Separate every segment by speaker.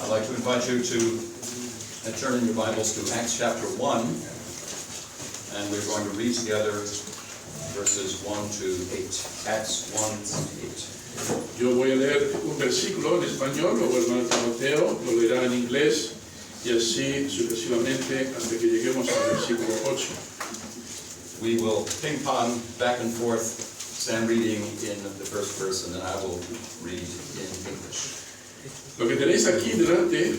Speaker 1: I'd like to invite you to turn in your Bibles to Acts chapter 1, and we're going to read together verses 1 to 8. Acts 1 to 8.
Speaker 2: Yo voy a leer un versículo en español, luego el hermano Timoteo lo leerá en inglés y así sucesivamente hasta que lleguemos al versículo 8.
Speaker 1: We will ping-pong back and forth, Sam reading in the first person, and I will read in English.
Speaker 2: Lo que tenéis aquí delante,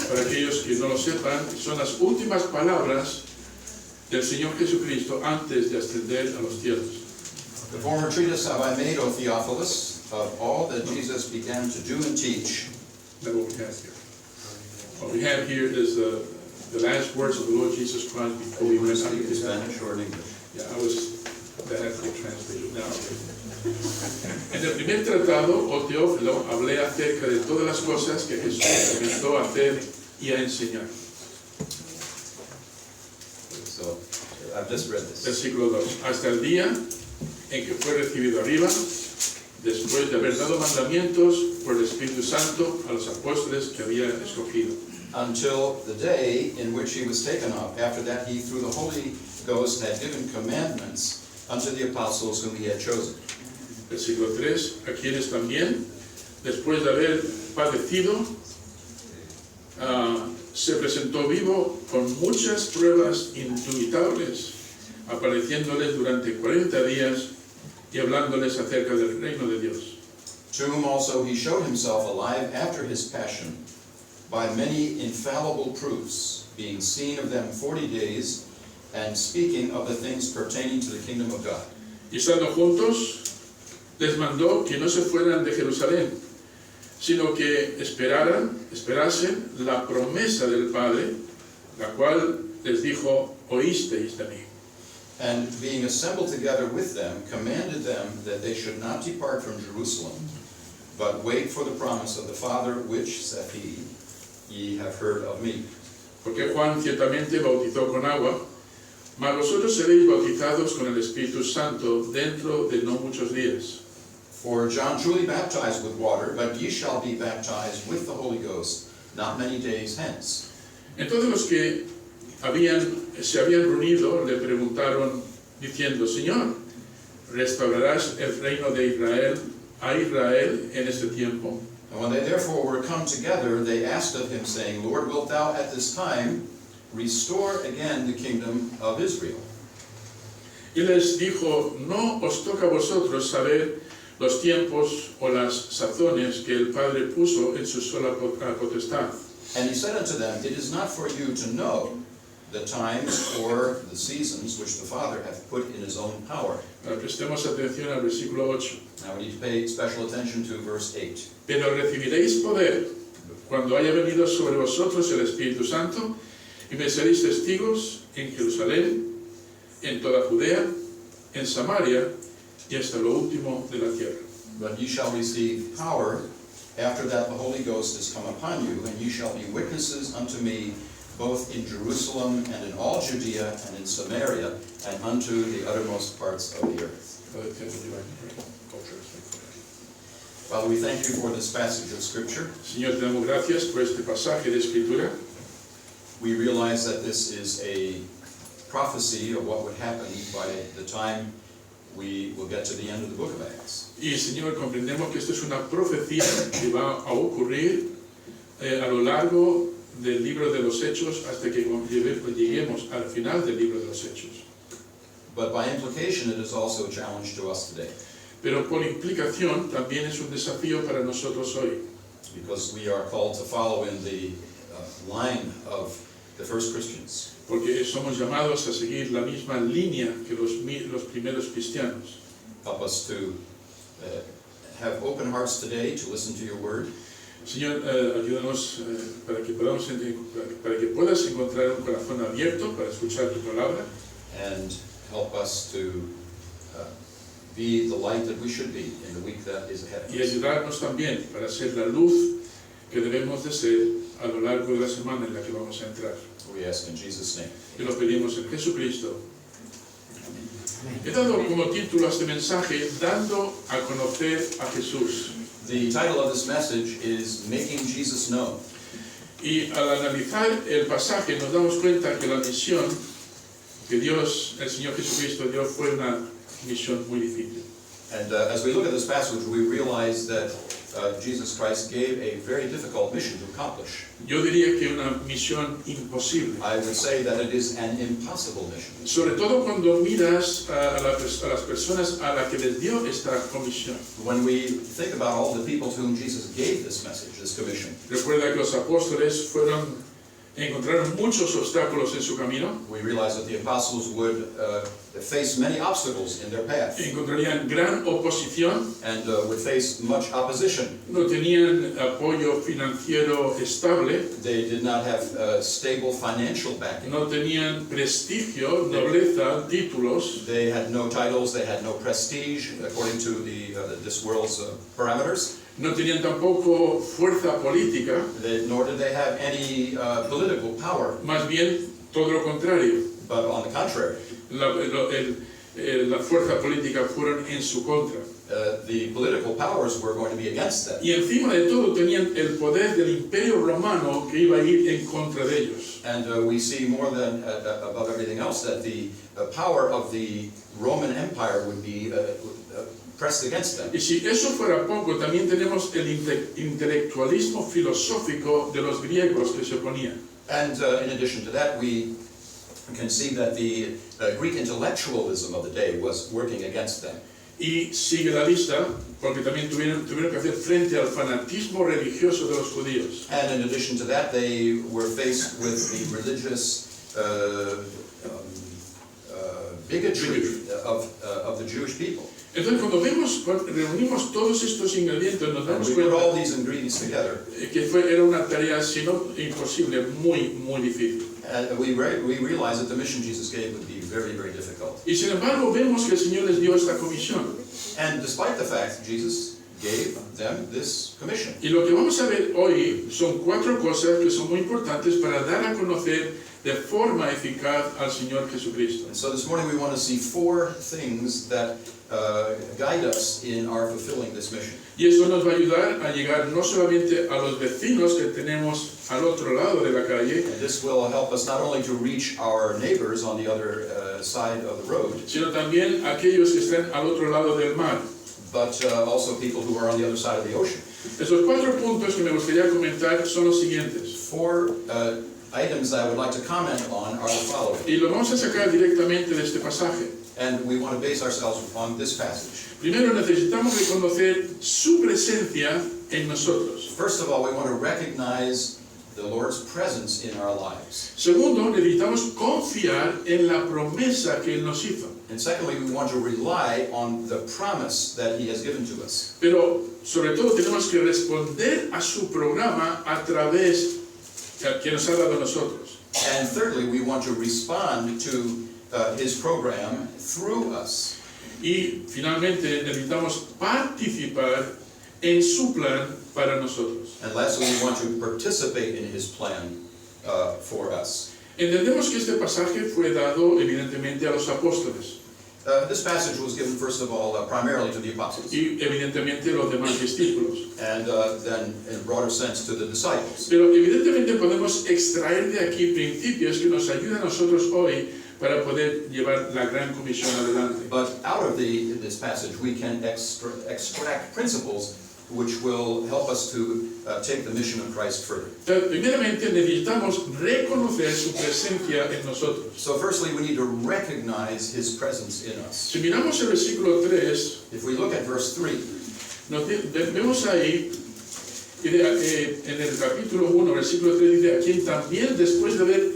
Speaker 2: para aquellos que no lo sepan, son las últimas palabras del Señor Jesucristo antes de ascender a los cielos.
Speaker 1: The former treatise have I made, O Theophilus, of all that Jesus began to do and teach.
Speaker 2: That's what we have here. What we have here is the last words of the Lord Jesus Christ before
Speaker 1: Are
Speaker 2: he
Speaker 1: you going
Speaker 2: went
Speaker 1: to
Speaker 2: out
Speaker 1: speak
Speaker 2: of
Speaker 1: in
Speaker 2: his life.
Speaker 1: Spanish or in English?
Speaker 2: Yeah, that has to be translated now. En el primer tratado, o Teófilo, hablé acerca de todas las cosas que Jesús comenzó a hacer y a enseñar.
Speaker 1: So, I've just read this.
Speaker 2: Versículo 2. Hasta el día en que fue recibido arriba, después de haber dado mandamientos por el Espíritu Santo a los apóstoles que había escogido.
Speaker 1: Until the day in which he was taken up. After that, he, through the Holy Ghost, had given commandments unto the apostles whom he had chosen.
Speaker 2: Versículo 3, a quienes también, después de haber padecido, se presentó vivo con muchas pruebas indubitables, apareciéndoles durante 40 días y hablándoles acerca del reino de Dios.
Speaker 1: To whom also he showed himself alive after his passion, by many infallible proofs, being seen of them 40 days, and speaking of the things pertaining to the kingdom of God.
Speaker 2: Y estando juntos, les mandó que no se fueran de Jerusalén, sino que esperasen la promesa del Padre, la cual les dijo, oísteis de mí.
Speaker 1: And being assembled together with them, commanded them that they should not depart from Jerusalem, but wait for the promise of the Father, which, saith he, ye have heard of me.
Speaker 2: Porque Juan ciertamente bautizó con agua, mas vosotros seréis bautizados con el Espíritu Santo dentro de no muchos días.
Speaker 1: For John truly baptized with water, but ye shall be baptized with the Holy Ghost not many days hence.
Speaker 2: Entonces los que se habían reunido le preguntaron diciendo, Señor, ¿restaurarás el reino de Israel a Israel en este tiempo?
Speaker 1: And when they therefore were come together, they asked of him, saying, Lord, wilt thou at this time restore again the kingdom of Israel?
Speaker 2: Y les dijo, no os toca a vosotros saber los tiempos o las sazones que el Padre puso en su sola potestad.
Speaker 1: And he said unto them, It is not for you to know the times or the seasons which the Father hath put in his own power.
Speaker 2: Ahora prestemos atención al versículo 8.
Speaker 1: Now we need to pay special attention to verse 8.
Speaker 2: Pero recibiréis poder cuando haya venido sobre vosotros el Espíritu Santo y me seréis testigos en Jerusalén, en toda Judea, en Samaria y hasta lo último de la tierra.
Speaker 1: But ye shall receive power, after that the Holy Ghost is come upon you, and ye shall be witnesses unto me, both in Jerusalem and in all Judea and in Samaria, and unto the uttermost parts of the earth. Father, we thank you for this passage of Scripture.
Speaker 2: Señor, te damos gracias por este pasaje de Escritura.
Speaker 1: We realize that this is a prophecy of what would happen by the time we will get to the end of the book of Acts.
Speaker 2: Y Señor, comprendemos que esto es una profecía que va a ocurrir a lo largo del libro de los Hechos hasta que lleguemos al final del libro de los Hechos.
Speaker 1: But by implication, it is also a challenge to us today,
Speaker 2: Pero por implicación también es un desafío para nosotros hoy,
Speaker 1: because we are called to follow in the line of the first Christians.
Speaker 2: porque somos llamados a seguir la misma línea que los primeros cristianos.
Speaker 1: Help us to have open hearts today to listen to your word,
Speaker 2: Señor, ayúdanos para que puedas encontrar un corazón abierto para escuchar tu palabra
Speaker 1: and help us to be the light that we should be in the week that is ahead of
Speaker 2: y
Speaker 1: us.
Speaker 2: ayudarnos también para ser la luz que debemos de ser a lo largo de la semana en la que vamos a entrar.
Speaker 1: We ask in Jesus' name.
Speaker 2: Y lo pedimos en Jesucristo. He dado como título a este mensaje, Dando a conocer a Jesús.
Speaker 1: The title of this message is Making Jesus Known.
Speaker 2: Y al analizar el pasaje nos damos cuenta que la misión que Dios, el Señor Jesucristo dio, fue una misión muy difícil.
Speaker 1: And as we look at this passage, we realize that Jesus Christ gave a very difficult mission to accomplish.
Speaker 2: Yo diría que una misión imposible.
Speaker 1: I would say that it is an impossible mission.
Speaker 2: Sobre todo cuando miras a las personas a las que les dio esta comisión.
Speaker 1: When we think about all the people to whom Jesus gave this message, this commission,
Speaker 2: Recuerda que los apóstoles encontraron muchos obstáculos en su camino.
Speaker 1: we realize that the apostles would face many obstacles in their path
Speaker 2: Encontrarían gran oposición.
Speaker 1: and would face much opposition.
Speaker 2: No tenían apoyo financiero estable.
Speaker 1: They did not have stable financial backing.
Speaker 2: No tenían prestigio, nobleza, títulos.
Speaker 1: They had no titles, they had no prestige according to this world's parameters.
Speaker 2: No tenían tampoco fuerza política.
Speaker 1: Nor did they have any political power,
Speaker 2: Más bien, todo lo contrario.
Speaker 1: but on the contrary,
Speaker 2: La fuerza política fueron en su contra.
Speaker 1: the political powers were going to be against them.
Speaker 2: Y encima de todo tenían el poder del imperio romano que iba a ir en contra de ellos.
Speaker 1: And we see more than above everything else that the power of the Roman Empire would be pressed against them.
Speaker 2: Y si eso fuera poco, también tenemos el intelectualismo filosófico de los griegos que se oponían.
Speaker 1: And in addition to that, we can see that the Greek intellectualism of the day was working against them.
Speaker 2: Y sigue la lista, porque también tuvieron que hacer frente al fanatismo religioso de los judíos.
Speaker 1: And in addition to that, they were faced with the religious bigotry of the Jewish people.
Speaker 2: Entonces, cuando reunimos todos estos ingredientes, nos
Speaker 1: And
Speaker 2: damos
Speaker 1: we put all
Speaker 2: cuenta
Speaker 1: these ingredients together,
Speaker 2: que era una tarea, si no imposible, muy difícil.
Speaker 1: and we realize that the mission Jesus gave would be very, very difficult.
Speaker 2: Y sin embargo, vemos que el Señor les dio esta comisión.
Speaker 1: And despite the fact, Jesus gave them this commission.
Speaker 2: Y lo que vamos a ver hoy son 4 cosas que son muy importantes para dar a conocer de forma eficaz al Señor Jesucristo.
Speaker 1: And so this morning we want to see 4 things that guide us in our fulfilling this mission.
Speaker 2: Y eso nos va a ayudar a llegar no solamente a los vecinos que tenemos al otro lado de la calle,
Speaker 1: And this will help us not only to reach our neighbors on the other side of the road,
Speaker 2: sino también a aquellos que están al otro lado del mar.
Speaker 1: but also people who are on the other side of the ocean.
Speaker 2: Esos 4 puntos que me gustaría comentar son los siguientes.
Speaker 1: 4 items I would like to comment on are the following.
Speaker 2: Y lo vamos a sacar directamente de este pasaje.
Speaker 1: And we want to base ourselves on this passage.
Speaker 2: Primero necesitamos reconocer su presencia en nosotros.
Speaker 1: First of all, we want to recognize the Lord's presence in our lives.
Speaker 2: Segundo, necesitamos confiar en la promesa que Él nos hizo.
Speaker 1: And secondly, we want to rely on the promise that He has given to us.
Speaker 2: Pero sobre todo tenemos que responder a su programa a través que nos ha dado a nosotros.
Speaker 1: And thirdly, we want to respond to His program through us.
Speaker 2: Y finalmente necesitamos participar en su plan para nosotros.
Speaker 1: And lastly, we want to participate in His plan for us.
Speaker 2: Entendemos que este pasaje fue dado evidentemente a los apóstoles
Speaker 1: This passage was given, first of all, primarily to the apostles,
Speaker 2: y evidentemente a los demás discípulos.
Speaker 1: and then in a broader sense to the disciples.
Speaker 2: Pero evidentemente podemos extraer de aquí principios que nos ayudan a nosotros hoy para poder llevar la gran comisión adelante.
Speaker 1: But out of this passage, we can extract principles which will help us to take the mission of Christ further.
Speaker 2: Primeramente necesitamos reconocer su presencia en nosotros.
Speaker 1: So firstly, we need to recognize His presence in us.
Speaker 2: Si miramos el versículo 3,
Speaker 1: If we look at verse 3,
Speaker 2: vemos ahí, en el capítulo 1, versículo 3, dice, a quien también después de haber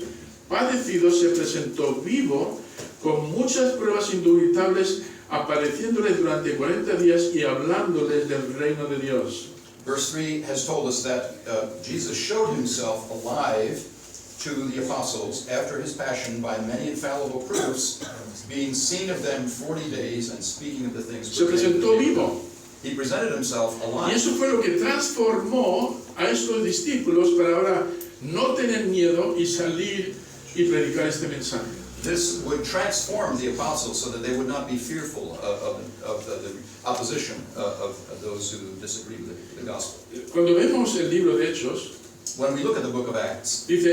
Speaker 2: padecido se presentó vivo con muchas pruebas indubitables, apareciéndoles durante 40 días y hablándoles del reino de Dios.
Speaker 1: verse 3 has told us that Jesus showed Himself alive to the apostles after His passion by many infallible proofs, being seen of them 40 days and speaking of the things
Speaker 2: Se presentó vivo.
Speaker 1: He presented Himself
Speaker 2: Y
Speaker 1: alive.
Speaker 2: eso fue lo que transformó a estos discípulos para ahora no tener miedo y salir y predicar este mensaje.
Speaker 1: This would transform the apostles so that they would not be fearful of the opposition of those who disagree with the gospel.
Speaker 2: Cuando vemos el libro de Hechos,
Speaker 1: when we look at the book of Acts,
Speaker 2: Dice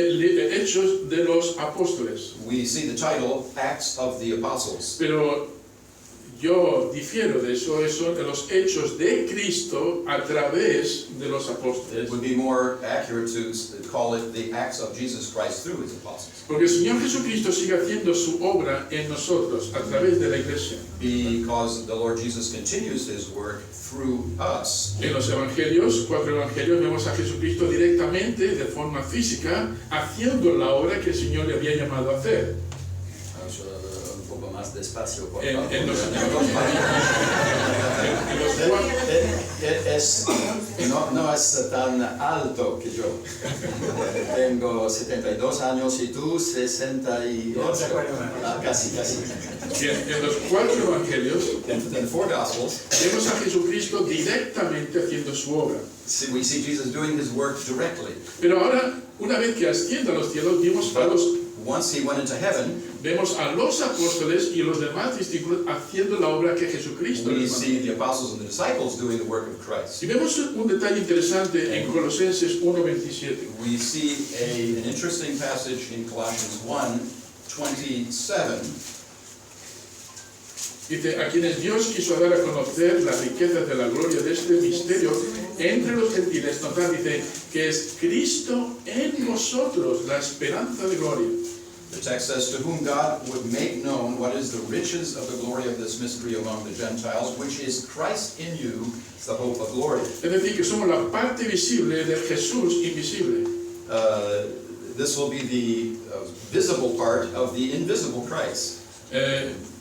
Speaker 2: Hechos de los Apóstoles.
Speaker 1: we see the title Acts of the Apostles.
Speaker 2: Pero yo difiero de eso de los hechos de Cristo a través de los
Speaker 1: It
Speaker 2: apóstoles.
Speaker 1: would be more accurate to call it the Acts of Jesus Christ through his apostles.
Speaker 2: Porque el Señor Jesucristo sigue haciendo su obra en nosotros a través de la iglesia.
Speaker 1: Because the Lord Jesus continues his work through us.
Speaker 2: En los evangelios, 4 evangelios, vemos a Jesucristo directamente, de forma física, haciendo la obra que el Señor le había llamado a hacer.
Speaker 1: Un poco más despacio, por
Speaker 2: En
Speaker 1: favor.
Speaker 2: los
Speaker 1: No es tan alto que yo. Tengo 72 años y tú 68. Casi.
Speaker 2: en los 4 evangelios
Speaker 1: In the four Gospels,
Speaker 2: vemos a Jesucristo directamente haciendo su obra.
Speaker 1: we see Jesus doing his work directly.
Speaker 2: Pero ahora, una vez que asciende a los cielos,
Speaker 1: Once he went into heaven,
Speaker 2: vemos a los apóstoles y los demás discípulos haciendo la obra que Jesucristo
Speaker 1: we
Speaker 2: les
Speaker 1: see
Speaker 2: mandó.
Speaker 1: the apostles and the disciples doing the work of Christ.
Speaker 2: Y vemos un detalle interesante en Colosenses 1:27.
Speaker 1: We see an interesting passage in Colossians 1:27.
Speaker 2: Dice, a quienes Dios quiso dar a conocer las riquezas de la gloria de este misterio entre los gentiles. Notad, dice, que es Cristo en vosotros, la esperanza de gloria.
Speaker 1: The text says, to whom God would make known what is the riches of the glory of this mystery among the Gentiles, which is Christ in you, the hope of glory.
Speaker 2: Es decir, que somos la parte visible del Jesús invisible.
Speaker 1: This will be the visible part of the invisible Christ.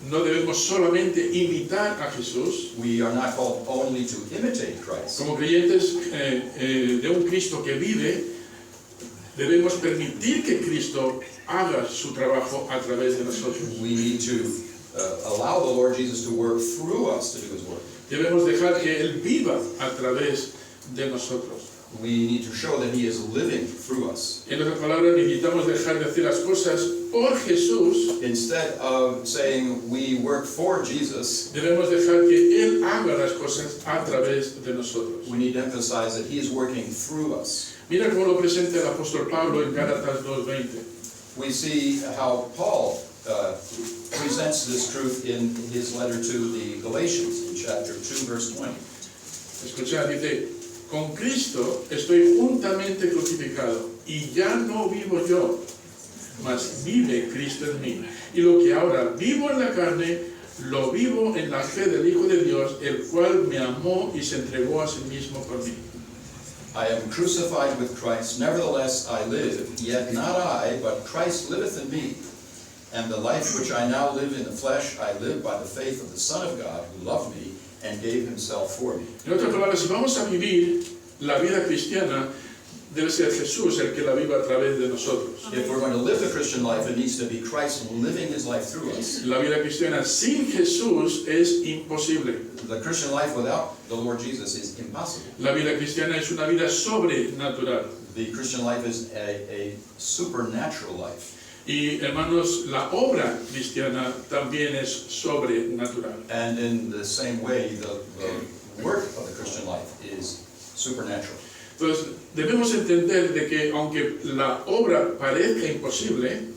Speaker 2: No debemos solamente imitar a Jesús.
Speaker 1: We are not called only to imitate Christ.
Speaker 2: Como creyentes de un Cristo que vive, debemos permitir que Cristo haga su trabajo a través de nosotros.
Speaker 1: We need to allow the Lord Jesus to work through us to do his work.
Speaker 2: Debemos dejar que Él viva a través de nosotros.
Speaker 1: We need to show that he is living through us.
Speaker 2: En otras palabras, necesitamos dejar de hacer las cosas por Jesús.
Speaker 1: Instead of saying we work for Jesus,
Speaker 2: Debemos dejar que Él haga las cosas a través de nosotros.
Speaker 1: we need to emphasize that he is working through us.
Speaker 2: Mira cómo lo presenta el apóstol Pablo en Gálatas 2:20.
Speaker 1: We see how Paul presents this truth in his letter to the Galatians in chapter 2, verse 20.
Speaker 2: Escuchad, dice, con Cristo estoy juntamente crucificado y ya no vivo yo, mas vive Cristo en mí. Y lo que ahora vivo en la carne, lo vivo en la fe del Hijo de Dios, el cual me amó y se entregó a sí mismo por mí.
Speaker 1: I am crucified with Christ, nevertheless I live, yet not I, but Christ liveth in me. And the life which I now live in the flesh, I live by the faith of the Son of God, who loved me and gave himself for me.
Speaker 2: En otras palabras, si vamos a vivir la vida cristiana, debe ser Jesús el que la viva a través de nosotros.
Speaker 1: If we're going to live the Christian life, it needs to be Christ living his life through us.
Speaker 2: La vida cristiana sin Jesús es imposible.
Speaker 1: The Christian life without the Lord Jesus is impossible.
Speaker 2: La vida cristiana es una vida sobrenatural.
Speaker 1: The Christian life is a supernatural life.
Speaker 2: Y hermanos, la obra cristiana también es sobrenatural.
Speaker 1: And in the same way, the work of the Christian life is supernatural.
Speaker 2: Entonces, debemos entender de que aunque la obra parezca imposible,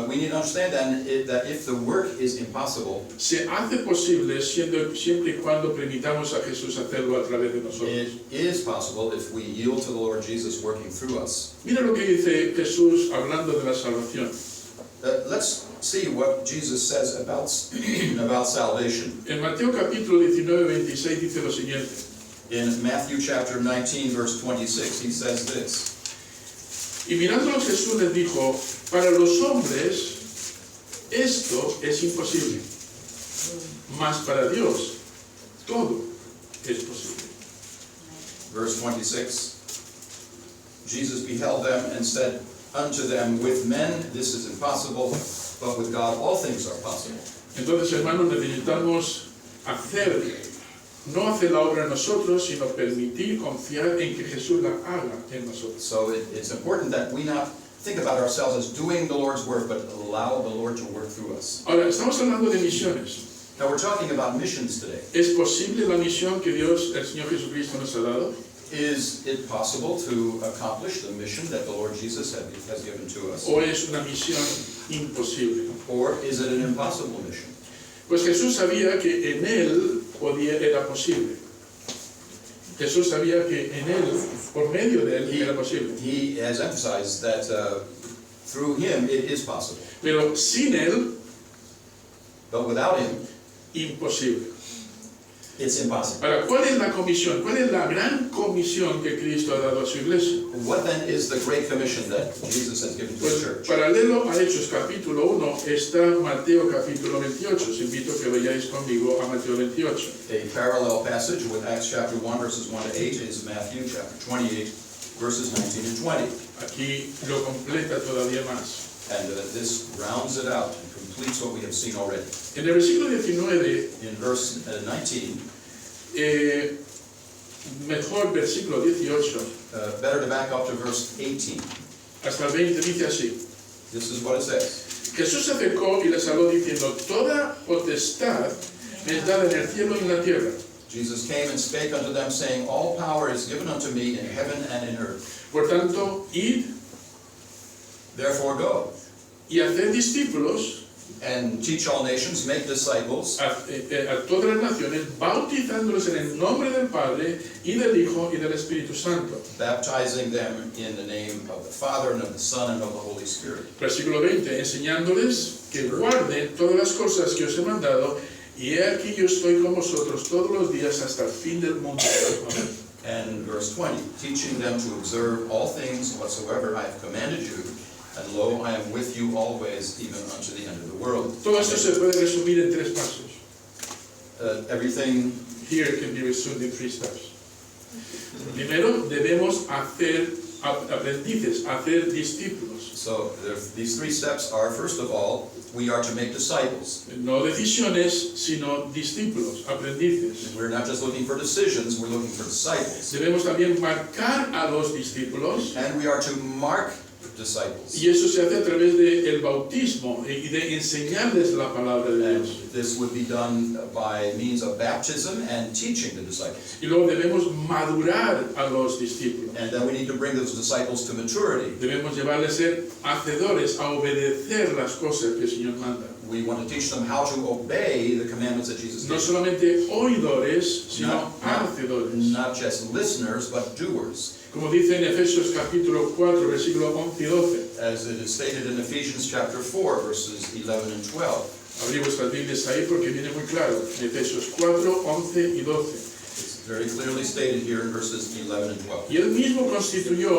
Speaker 1: We need to understand then that if the work is impossible,
Speaker 2: se hace posible siempre y cuando permitamos a Jesús hacerlo a través de nosotros.
Speaker 1: it is possible if we yield to the Lord Jesus working through us.
Speaker 2: Mira lo que dice Jesús hablando de la salvación.
Speaker 1: Let's see what Jesus says about salvation.
Speaker 2: En Mateo capítulo 19:26 dice lo siguiente.
Speaker 1: In Matthew chapter 19, verse 26, he says this.
Speaker 2: Y mirándolos Jesús les dijo, para los hombres esto es imposible, mas para Dios todo es posible.
Speaker 1: Verse 26, Jesus beheld them and said unto them, with men this is impossible, but with God all things are possible.
Speaker 2: Entonces, hermanos, necesitamos no hacer la obra en nosotros, sino permitir, confiar en que Jesús la haga en nosotros.
Speaker 1: So it's important that we not think about ourselves as doing the Lord's work, but allow the Lord to work through us.
Speaker 2: Ahora, estamos hablando de misiones.
Speaker 1: Now we're talking about missions today.
Speaker 2: ¿Es posible la misión que Dios, el Señor Jesucristo, nos ha dado?
Speaker 1: Is it possible to accomplish the mission that the Lord Jesus has given to us?
Speaker 2: ¿O es una misión imposible?
Speaker 1: Or is it an impossible mission?
Speaker 2: Pues Jesús sabía que en Él era posible. Jesús sabía que en Él, por medio de Él, era posible.
Speaker 1: He has emphasized that through him it is possible.
Speaker 2: Pero sin Él,
Speaker 1: But without him,
Speaker 2: imposible.
Speaker 1: it's impossible.
Speaker 2: Ahora, ¿cuál es la comisión? ¿Cuál es la gran comisión que Cristo ha dado a su iglesia?
Speaker 1: What then is the great commission that Jesus has given to
Speaker 2: Pues
Speaker 1: the church?
Speaker 2: paralelo a Hechos capítulo 1 está Mateo capítulo 28. Os invito a que vayáis conmigo a Mateo 28.
Speaker 1: A parallel passage with Acts chapter 1 verses 1 to 8 is Matthew chapter 28 verses 19 and 20.
Speaker 2: Aquí lo completa todavía más.
Speaker 1: And this rounds it out and completes what we have seen already.
Speaker 2: En el versículo 19,
Speaker 1: In verse 19,
Speaker 2: mejor versículo 18,
Speaker 1: better to back up to verse 18.
Speaker 2: hasta el 20 dice así.
Speaker 1: This is what it says.
Speaker 2: Jesús se acercó y les habló diciendo, toda potestad me es dada en el cielo y en la tierra.
Speaker 1: Jesus came and spake unto them, saying, All power is given unto me in heaven and in earth.
Speaker 2: Por tanto, id
Speaker 1: Therefore go,
Speaker 2: y haced discípulos
Speaker 1: and teach all nations, make disciples,
Speaker 2: a todas las naciones, bautizándolos en el nombre del Padre y del Hijo y del Espíritu Santo.
Speaker 1: baptizing them in the name of the Father and of the Son and of the Holy Spirit.
Speaker 2: Versículo 20, enseñándoles que guarden todas las cosas que os he mandado, y he aquí yo estoy con vosotros todos los días hasta el fin del mundo.
Speaker 1: And verse 20, teaching them to observe all things whatsoever I have commanded you, and lo, I am with you always, even unto the end of the world.
Speaker 2: Todo esto se puede resumir en tres pasos.
Speaker 1: Everything
Speaker 2: Here can be resumed in 3 steps. Primero, debemos hacer aprendices, hacer discípulos.
Speaker 1: So these 3 steps are, first of all, we are to make disciples.
Speaker 2: No decisiones, sino discípulos, aprendices.
Speaker 1: We're not just looking for decisions, we're looking for disciples.
Speaker 2: Debemos también marcar a los discípulos,
Speaker 1: And we are to mark disciples.
Speaker 2: y eso se hace a través del bautismo y de enseñarles la palabra de
Speaker 1: And
Speaker 2: Dios.
Speaker 1: this would be done by means of baptism and teaching the disciples.
Speaker 2: Y luego debemos madurar a los discípulos.
Speaker 1: And then we need to bring those disciples to maturity.
Speaker 2: Debemos llevarles a ser hacedores, a obedecer las cosas que el Señor manda.
Speaker 1: We want to teach them how to obey the commandments that Jesus
Speaker 2: No
Speaker 1: gave.
Speaker 2: solamente oidores, sino hacedores.
Speaker 1: Not just listeners, but doers.
Speaker 2: Como dice en Efesios capítulo 4, versículos 11 y 12.
Speaker 1: As it is stated in Ephesians chapter 4, verses 11 and 12.
Speaker 2: Abrí vuestras Biblias ahí porque viene muy claro. Efesios 4, 11 y 12.
Speaker 1: It's very clearly stated here in verses 11 and 12.
Speaker 2: Y él mismo constituyó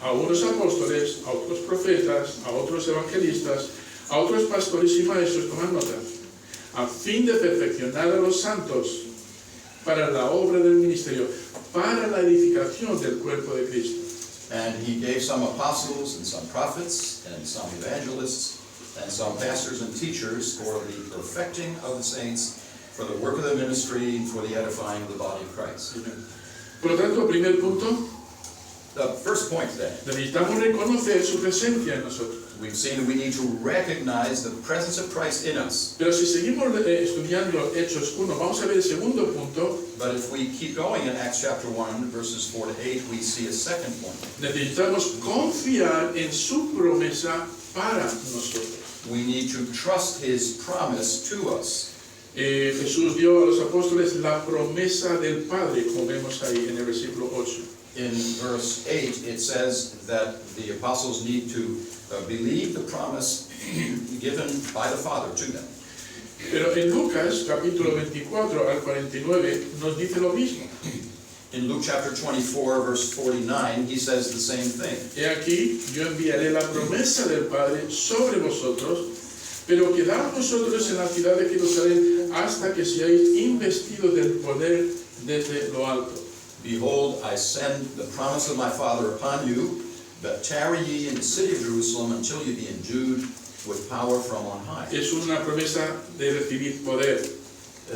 Speaker 2: a unos apóstoles, a otros profetas, a otros evangelistas, a otros pastores y maestros, tomad nota, a fin de perfeccionar a los santos para la obra del ministerio, para la edificación del cuerpo de Cristo.
Speaker 1: And he gave some apostles and some prophets and some evangelists and some pastors and teachers for the perfecting of the saints, for the work of the ministry, and for the edifying of the body of Christ.
Speaker 2: Por lo tanto, primer punto,
Speaker 1: The first point then,
Speaker 2: necesitamos reconocer su presencia en nosotros.
Speaker 1: we've seen that we need to recognize the presence of Christ in us.
Speaker 2: Pero si seguimos estudiando Hechos 1, vamos a ver el segundo punto.
Speaker 1: But if we keep going in Acts chapter 1, verses 4 to 8, we see a second point.
Speaker 2: Necesitamos confiar en su promesa para nosotros.
Speaker 1: We need to trust his promise to us.
Speaker 2: Jesús dio a los apóstoles la promesa del Padre, como vemos ahí en el versículo 8.
Speaker 1: In verse 8, it says that the apostles need to believe the promise given by the Father to them.
Speaker 2: Pero en Lucas, capítulo 24 al 49, nos dice lo mismo.
Speaker 1: In Luke chapter 24, verse 49, he says the same thing.
Speaker 2: He aquí, yo enviaré la promesa del Padre sobre vosotros, pero quedaos vosotros en la ciudad de Jerusalén hasta que seáis investidos del poder desde lo alto.
Speaker 1: Behold, I send the promise of my Father upon you, but tarry ye in the city of Jerusalem until ye be endued with power from on high.
Speaker 2: Es una promesa de recibir poder.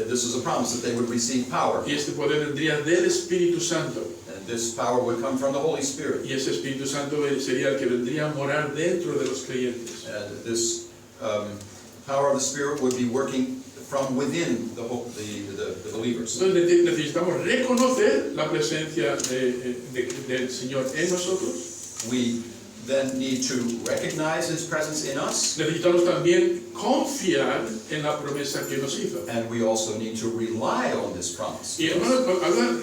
Speaker 1: This is a promise that they would receive power,
Speaker 2: Y este poder vendría del Espíritu Santo.
Speaker 1: and this power would come from the Holy Spirit.
Speaker 2: Y ese Espíritu Santo sería el que vendría a morar dentro de los creyentes.
Speaker 1: And this power of the Spirit would be working from within the believers.
Speaker 2: Entonces necesitamos reconocer la presencia del Señor en nosotros.
Speaker 1: We then need to recognize His presence in us,
Speaker 2: Necesitamos también confiar en la promesa que nos hizo.
Speaker 1: and we also need to rely on this promise.
Speaker 2: Y hermanos,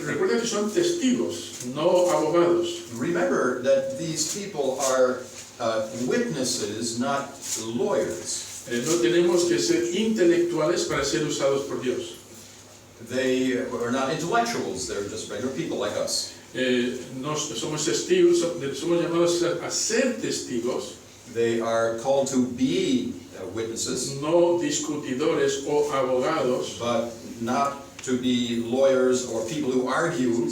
Speaker 2: recuerda que son testigos, no abogados.
Speaker 1: Remember that these people are witnesses, not lawyers.
Speaker 2: No tenemos que ser intelectuales para ser usados por Dios.
Speaker 1: They are not intellectuals, they're just regular people like us.
Speaker 2: Somos testigos, somos llamados a ser testigos,
Speaker 1: They are called to be witnesses,
Speaker 2: no discutidores o abogados.
Speaker 1: but not to be lawyers or people who argue.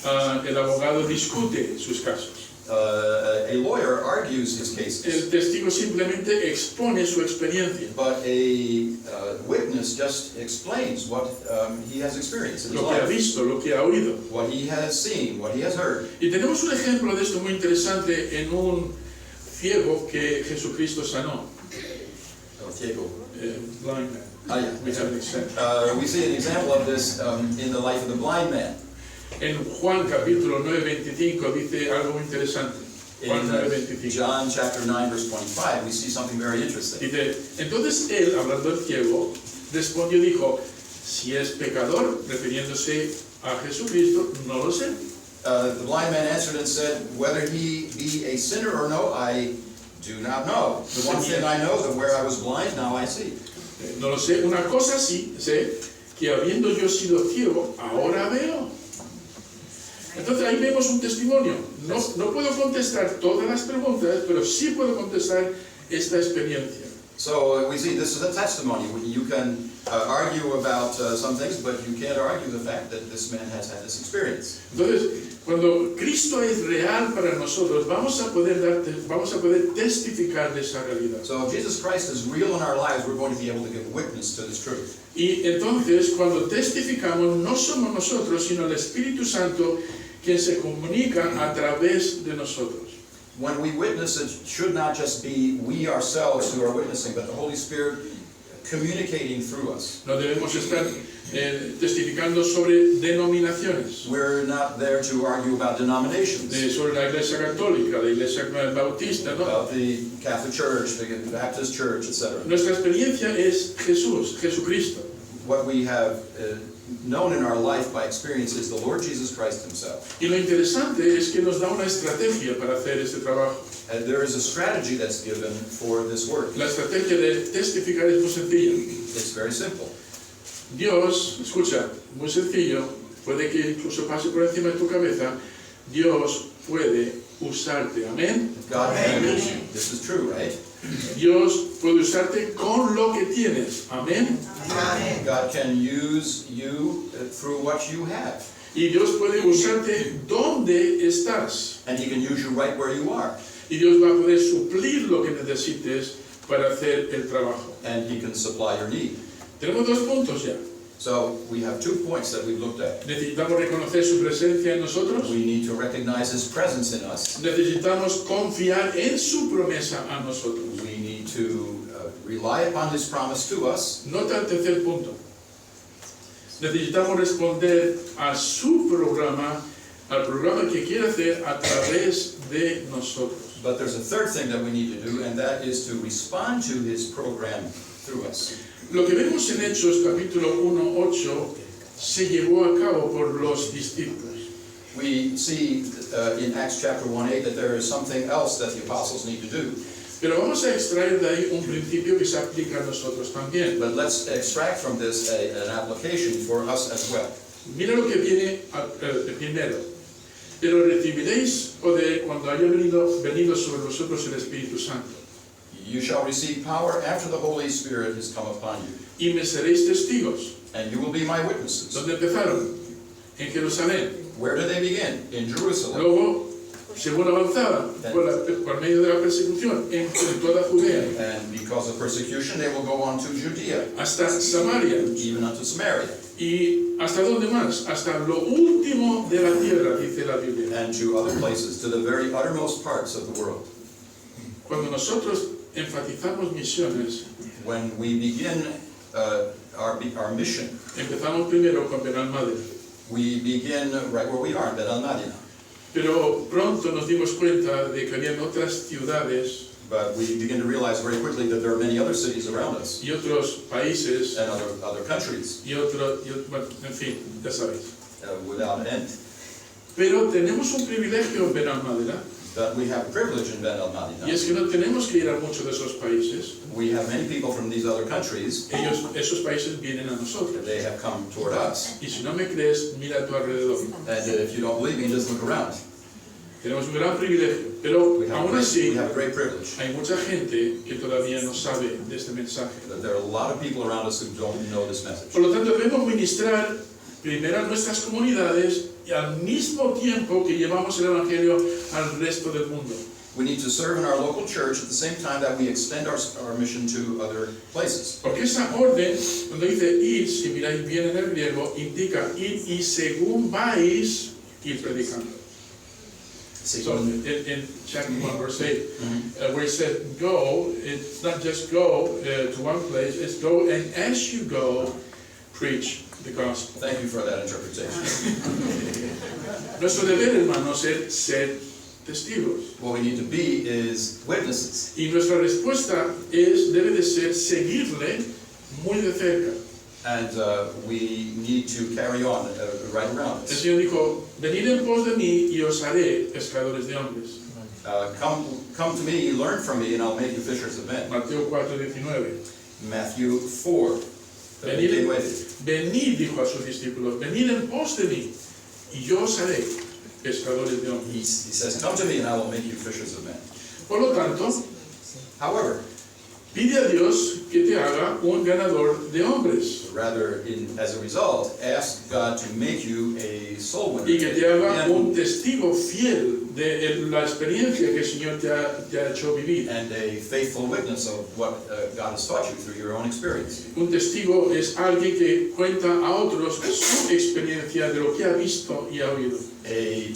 Speaker 2: El abogado discute sus casos.
Speaker 1: A lawyer argues his cases,
Speaker 2: El testigo simplemente expone su experiencia,
Speaker 1: but a witness just explains what he has experienced in his
Speaker 2: lo que ha
Speaker 1: life,
Speaker 2: visto, lo que ha oído.
Speaker 1: what he has seen, what he has heard.
Speaker 2: Y tenemos un ejemplo de esto muy interesante en un ciego que Jesucristo sanó. Blind man.
Speaker 1: Yeah.
Speaker 2: We have an example.
Speaker 1: We see an example of this in the life of the blind man.
Speaker 2: En Juan capítulo 9:25 dice algo muy interesante. Juan
Speaker 1: In
Speaker 2: 9:25.
Speaker 1: John chapter 9 verse 25, we see something very interesting.
Speaker 2: Dice, entonces él, hablando del ciego, respondió y dijo, si es pecador, refiriéndose a Jesucristo, no lo sé.
Speaker 1: The blind man answered and said, whether he be a sinner or no, I do not know. The one thing I know, that where I was blind, now I see.
Speaker 2: No lo sé. Una cosa sí sé, que habiendo yo sido ciego, ahora veo. Entonces ahí vemos un testimonio. No puedo contestar todas las preguntas, pero sí puedo contestar esta experiencia.
Speaker 1: So we see this is a testimony. You can argue about some things, but you can't argue the fact that this man has had this experience.
Speaker 2: Entonces, cuando Cristo es real para nosotros, vamos a poder testificar de esa realidad.
Speaker 1: So if Jesus Christ is real in our lives, we're going to be able to give witness to this truth.
Speaker 2: Y entonces, cuando testificamos, no somos nosotros, sino el Espíritu Santo quien se comunica a través de nosotros.
Speaker 1: When we witness, it should not just be we ourselves who are witnessing, but the Holy Spirit communicating through us.
Speaker 2: No debemos estar testificando sobre denominaciones,
Speaker 1: We're not there to argue about denominations,
Speaker 2: sobre la Iglesia Católica, la Iglesia Bautista, ¿no?
Speaker 1: about the Catholic Church, the Baptist Church, etc.
Speaker 2: Nuestra experiencia es Jesucristo.
Speaker 1: What we have known in our life by experience is the Lord Jesus Christ Himself.
Speaker 2: Y lo interesante es que nos da una estrategia para hacer este trabajo.
Speaker 1: And there is a strategy that's given for this work.
Speaker 2: La estrategia de testificar es muy sencilla.
Speaker 1: It's very simple.
Speaker 2: Dios, escucha, muy sencillo, puede que incluso pase por encima de tu cabeza, Dios puede usarte, amén.
Speaker 1: God can use you. This is true, right?
Speaker 2: Dios puede usarte con lo que tienes, amén.
Speaker 1: God can use you through what you have.
Speaker 2: Y Dios puede usarte donde estás.
Speaker 1: And He can use you right where you are.
Speaker 2: Y Dios va a poder suplir lo que necesites para hacer el trabajo.
Speaker 1: And He can supply your need.
Speaker 2: Tenemos dos puntos ya.
Speaker 1: So we have 2 points that we've looked at.
Speaker 2: Necesitamos reconocer su presencia en nosotros.
Speaker 1: We need to recognize His presence in us.
Speaker 2: Necesitamos confiar en su promesa a nosotros.
Speaker 1: We need to rely upon His promise to us.
Speaker 2: Nota el tercer punto. Necesitamos responder a su programa, al programa que quiere hacer a través de nosotros.
Speaker 1: But there's a third thing that we need to do, and that is to respond to His program through us.
Speaker 2: Lo que vemos en Hechos capítulo 1:8 se llevó a cabo por los discípulos.
Speaker 1: We see in Acts chapter 1:8 that there is something else that the apostles need to do.
Speaker 2: Pero vamos a extraer de ahí un principio que se aplica a nosotros también.
Speaker 1: But let's extract from this an application for us as well.
Speaker 2: Mira lo que viene primero. Pero recibiréis poder cuando haya venido sobre vosotros el Espíritu Santo.
Speaker 1: You shall receive power after the Holy Spirit has come upon you,
Speaker 2: Y me seréis testigos.
Speaker 1: and you will be my witnesses.
Speaker 2: ¿Dónde empezaron? En Jerusalén.
Speaker 1: Where do they begin? In Jerusalem.
Speaker 2: Luego, según avanzaban, por medio de la persecución, en toda Judea,
Speaker 1: And because of persecution, they will go on to Judea,
Speaker 2: hasta Samaria.
Speaker 1: even unto Samaria,
Speaker 2: ¿Y hasta dónde más? Hasta lo último de la tierra, dice la Biblia.
Speaker 1: and to other places, to the very uttermost parts of the world.
Speaker 2: Cuando nosotros enfatizamos misiones,
Speaker 1: When we begin our mission.
Speaker 2: Empezamos primero con Benalmádena,
Speaker 1: We begin right where we are, in Benalmádena.
Speaker 2: pero pronto nos dimos cuenta de que habían otras ciudades
Speaker 1: But we begin to realize very quickly that there are many other cities around us
Speaker 2: y otros países
Speaker 1: and other countries
Speaker 2: bueno, en fin, ya sabéis.
Speaker 1: without end.
Speaker 2: Pero tenemos un privilegio en Benalmádena,
Speaker 1: But we have privilege in
Speaker 2: y
Speaker 1: Benalmádena.
Speaker 2: es que no tenemos que ir a muchos de esos países.
Speaker 1: We have many people from these other countries,
Speaker 2: Esos países vienen a nosotros.
Speaker 1: they have come toward us.
Speaker 2: Y si no me crees, mira a tu alrededor.
Speaker 1: And if you don't believe me, just look around.
Speaker 2: Tenemos un gran privilegio, pero
Speaker 1: We
Speaker 2: aún así
Speaker 1: have great privilege.
Speaker 2: hay mucha gente que todavía no sabe de este mensaje.
Speaker 1: But there are a lot of people around us who don't know this message.
Speaker 2: Por lo tanto, debemos ministrar primero a nuestras comunidades y al mismo tiempo que llevamos el Evangelio al resto del mundo.
Speaker 1: We need to serve in our local church at the same time that we extend our mission to other places.
Speaker 2: Porque esa orden, cuando dice ir, si miráis bien en el griego, indica ir y según vais, ir predicando. So in chapter 1, verse 8, where it said go, it's not just go to one place, it's go and as you go, preach the gospel.
Speaker 1: Thank you for that interpretation.
Speaker 2: Nuestro deber, hermanos, es ser testigos.
Speaker 1: What we need to be is witnesses.
Speaker 2: Y nuestra respuesta debe de ser seguirle muy de cerca.
Speaker 1: And we need to carry on right around
Speaker 2: El
Speaker 1: us.
Speaker 2: Señor dijo, venid en pos de mí y os haré pescadores de hombres.
Speaker 1: Come to me, learn from me, and I'll make you fishers of men.
Speaker 2: Mateo 4:19.
Speaker 1: Matthew 4.
Speaker 2: Venid, dijo a sus discípulos, venid en pos de mí y yo os haré pescadores de hombres.
Speaker 1: He says, come to me and I will make you fishers of men.
Speaker 2: Por lo tanto,
Speaker 1: However,
Speaker 2: pide a Dios que te haga un ganador de hombres
Speaker 1: rather, as a result, ask God to make you a soul winner.
Speaker 2: y que te haga un testigo fiel de la experiencia que el Señor te ha hecho vivir.
Speaker 1: And a faithful witness of what God has taught you through your own experience.
Speaker 2: Un testigo es alguien que cuenta a otros su experiencia de lo que ha visto y ha oído.
Speaker 1: A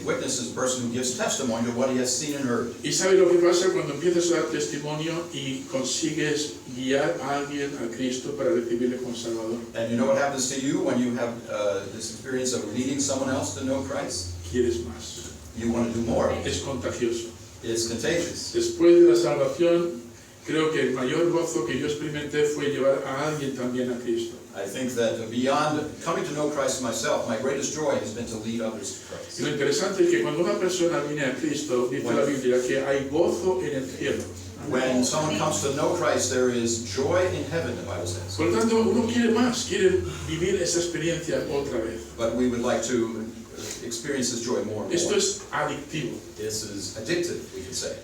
Speaker 1: witness is a person who gives testimony to what he has seen and heard.
Speaker 2: Y sabe lo que pasa cuando empiezas a dar testimonio y consigues guiar a alguien a Cristo para recibirle como Salvador.
Speaker 1: And you know what happens to you when you have this experience of leading someone else to know Christ?
Speaker 2: Quieres más.
Speaker 1: You want to do more.
Speaker 2: Es contagioso.
Speaker 1: It's contagious.
Speaker 2: Después de la salvación, creo que el mayor gozo que yo experimenté fue llevar a alguien también a Cristo.
Speaker 1: I think that beyond coming to know Christ myself, my greatest joy has been to lead others to Christ.
Speaker 2: Y lo interesante es que cuando una persona viene a Cristo, dice la Biblia que hay gozo en el cielo.
Speaker 1: When someone comes to know Christ, there is joy in heaven, the Bible says.
Speaker 2: Por lo tanto, uno quiere más, quiere vivir esa experiencia otra vez.
Speaker 1: But we would like to experience this joy more and
Speaker 2: Esto
Speaker 1: more.
Speaker 2: es adictivo.
Speaker 1: This is addictive, we could say.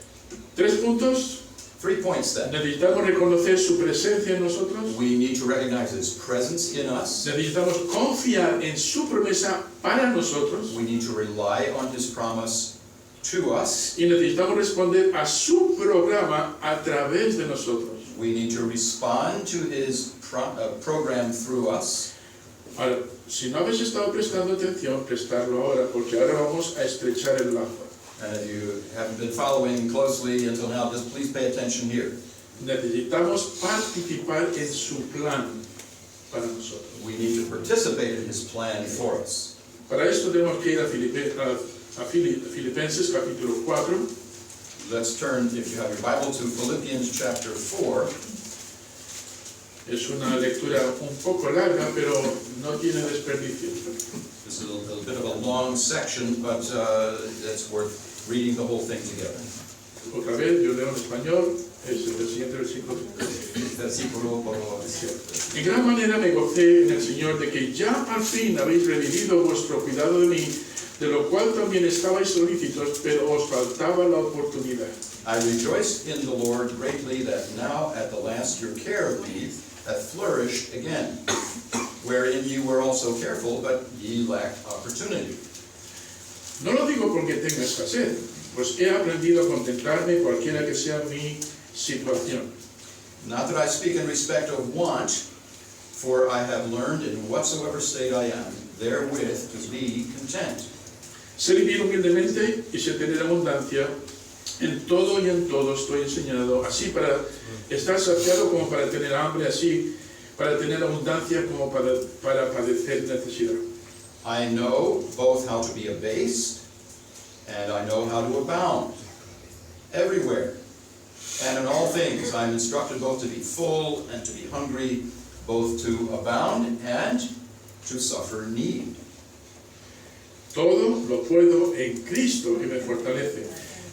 Speaker 2: 3 puntos.
Speaker 1: 3 points then.
Speaker 2: Necesitamos reconocer su presencia en nosotros.
Speaker 1: We need to recognize His presence in us.
Speaker 2: Necesitamos confiar en su promesa para nosotros.
Speaker 1: We need to rely on His promise to us.
Speaker 2: Y necesitamos responder a su programa a través de nosotros.
Speaker 1: We need to respond to His program through us.
Speaker 2: Ahora, si no habéis estado prestando atención, prestarlo ahora, porque ahora vamos a estrechar el lazo.
Speaker 1: And if you haven't been following closely until now, just please pay attention here.
Speaker 2: Necesitamos participar en su plan para nosotros.
Speaker 1: We need to participate in His plan for us.
Speaker 2: Para esto tenemos que ir a Filipenses capítulo 4.
Speaker 1: Let's turn, if you have your Bible, to Philippians chapter 4.
Speaker 2: Es una lectura un poco larga, pero no tiene desperdicio.
Speaker 1: This is a bit of a long section, but it's worth reading the whole thing together.
Speaker 2: Otra vez, yo leo en español, es el siguiente versículo.
Speaker 1: Versículo por
Speaker 2: En gran manera me gocé en el Señor de que ya al fin habéis revivido vuestro cuidado de mí, de lo cual también estabais solícitos, pero os faltaba la oportunidad.
Speaker 1: I rejoiced in the Lord greatly that now at the last your care of me hath flourished again, wherein you were also careful, but ye lacked opportunity.
Speaker 2: No lo digo porque tenga escasez, pues he aprendido a contentarme cualquiera que sea mi situación.
Speaker 1: Not that I speak in respect of want, for I have learned in whatsoever state I am, therewith to be content.
Speaker 2: Sé vivir humildemente y sé tener abundancia. En todo y en todo estoy enseñado, así para estar saciado como para tener hambre, así para tener abundancia como para padecer necesidad.
Speaker 1: I know both how to be abased and I know how to abound. Everywhere. And in all things I am instructed both to be full and to be hungry, both to abound and to suffer need.
Speaker 2: Todo lo puedo en Cristo que me fortalece.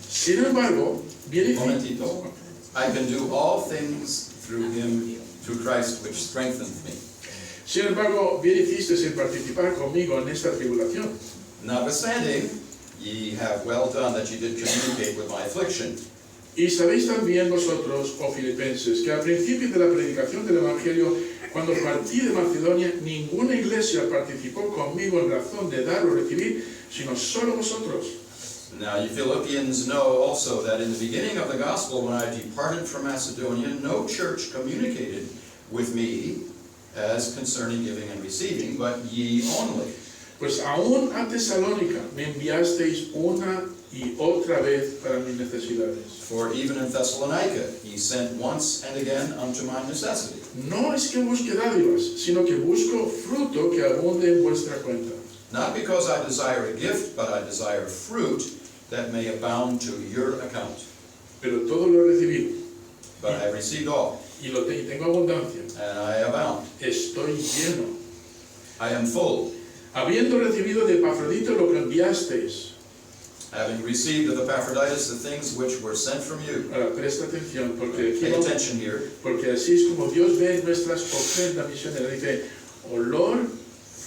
Speaker 2: Sin embargo, viene
Speaker 1: Momentito. I can do all things through him, through Christ, which strengthens me.
Speaker 2: Sin embargo, bien hicisteis en participar conmigo en esta tribulación.
Speaker 1: Notwithstanding, ye have well done that ye did communicate with my affliction.
Speaker 2: Y sabéis también vosotros, oh filipenses, que al principio de la predicación del Evangelio, cuando partí de Macedonia, ninguna iglesia participó conmigo en razón de dar o recibir, sino solo vosotros.
Speaker 1: Now you Philippians know also that in the beginning of the gospel, when I departed from Macedonia, no church communicated with me as concerning giving and receiving, but ye only.
Speaker 2: Pues aún a Tesalónica me enviasteis una y otra vez para mis necesidades.
Speaker 1: For even in Thessalonica ye sent once and again unto my necessity.
Speaker 2: No es que busque dádivas, sino que busco fruto que abunde en vuestra cuenta.
Speaker 1: Not because I desire a gift, but I desire fruit that may abound to your account.
Speaker 2: Pero todo lo he recibido
Speaker 1: But I received all,
Speaker 2: y tengo abundancia.
Speaker 1: and I abound.
Speaker 2: Estoy lleno.
Speaker 1: I am full,
Speaker 2: Habiendo recibido de Epafrodito lo que enviasteis.
Speaker 1: having received of Epaphroditus the things which were sent from you.
Speaker 2: Ahora presta atención, porque
Speaker 1: Pay attention here.
Speaker 2: porque así es como Dios ve nuestras ofrendas misioneras. Dice, olor